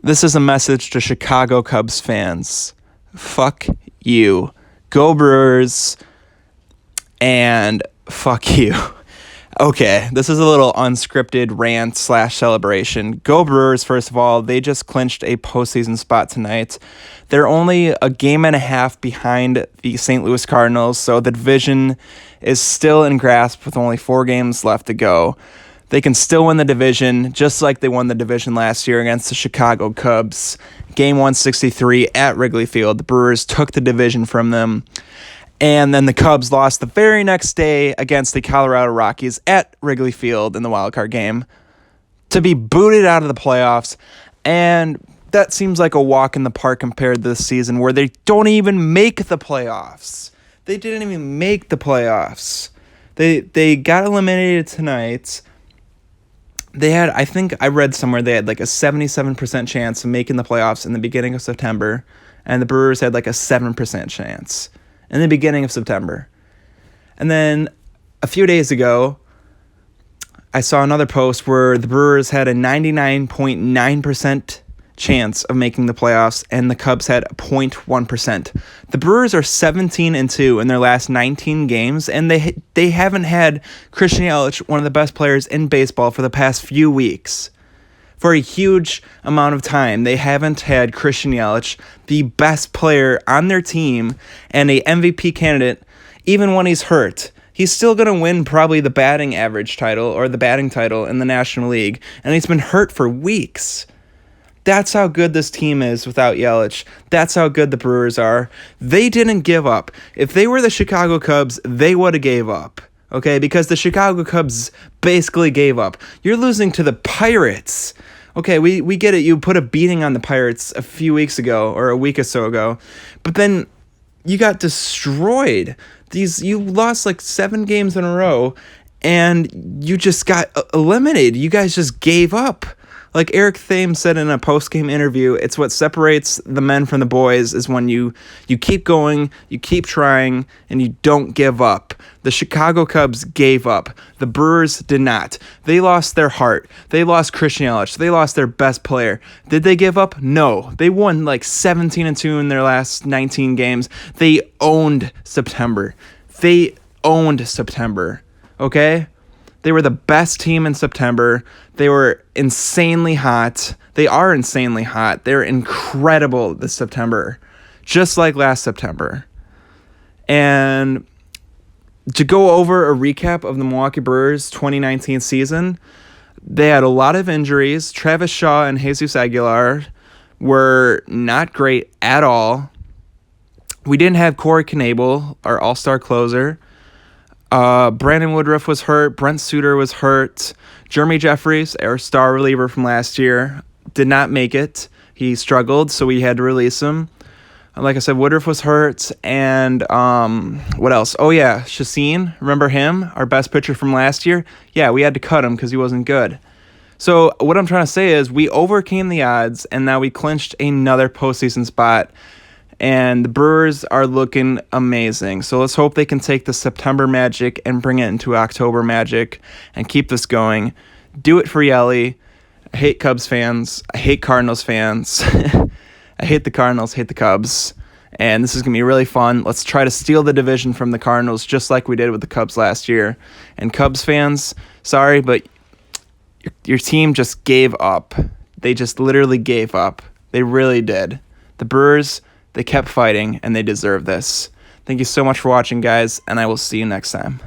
This is a message to Chicago Cubs fans. Fuck you. Go Brewers. And fuck you. Okay, this is a little unscripted rant / celebration. Go Brewers, first of all. They just clinched a postseason spot tonight. They're only a game and a half behind the St. Louis Cardinals, so the division is still in grasp with only 4 games left to go. They can still win the division, just like they won the division last year against the Chicago Cubs. Game 163 at Wrigley Field. The Brewers took the division from them. And then the Cubs lost the very next day against the Colorado Rockies at Wrigley Field in the wildcard game to be booted out of the playoffs. And that seems like a walk in the park compared to this season where they don't even make the playoffs. They didn't even make the playoffs. They got eliminated tonight. They had, I think I read somewhere, they had like a 77% chance of making the playoffs in the beginning of September. And the Brewers had like a 7% chance in the beginning of September. And then a few days ago, I saw another post where the Brewers had a 99.9% chance of making the playoffs, and the Cubs had 0.1%. The Brewers are 17-2 in their last 19 games, and they haven't had Christian Yelich, one of the best players in baseball, for the past few weeks. For a huge amount of time, they haven't had Christian Yelich, the best player on their team and a MVP candidate, even when he's hurt. He's still going to win probably the batting average title or the batting title in the National League, and he's been hurt for weeks. That's how good this team is without Yelich. That's how good the Brewers are. They didn't give up. If they were the Chicago Cubs, they would have gave up. Okay, because the Chicago Cubs basically gave up. You're losing to the Pirates. Okay, we get it. You put a beating on the Pirates a few weeks ago or a week or so ago. But then you got destroyed. You lost like 7 games in a row and you just got eliminated. You guys just gave up. Like Eric Thames said in a post-game interview, it's what separates the men from the boys is when you keep going, you keep trying, and you don't give up. The Chicago Cubs gave up. The Brewers did not. They lost their heart. They lost Christian Yelich. They lost their best player. Did they give up? No. They won like 17-2 in their last 19 games. They owned September. Okay? They were the best team in September. They were insanely hot. They are insanely hot. They're incredible this September, just like last September. And to go over a recap of the Milwaukee Brewers 2019 season, they had a lot of injuries. Travis Shaw and Jesus Aguilar were not great at all. We didn't have Corey Knebel, our all-star closer. Brandon Woodruff was hurt. Brent Suter was hurt. Jeremy Jeffries, our star reliever from last year, did not make it. He struggled, so we had to release him. Like I said, Woodruff was hurt. And what else? Oh, yeah, Chacin. Remember him? Our best pitcher from last year? Yeah, we had to cut him because he wasn't good. So what I'm trying to say is we overcame the odds, and now we clinched another postseason spot. And the Brewers are looking amazing. So let's hope they can take the September magic and bring it into October magic and keep this going. Do it for Yelly. I hate Cubs fans. I hate Cardinals fans. I hate the Cardinals, hate the Cubs. And this is going to be really fun. Let's try to steal the division from the Cardinals just like we did with the Cubs last year. And Cubs fans, sorry, but your team just gave up. They just literally gave up. They really did. The Brewers, they kept fighting, and they deserve this. Thank you so much for watching, guys, and I will see you next time.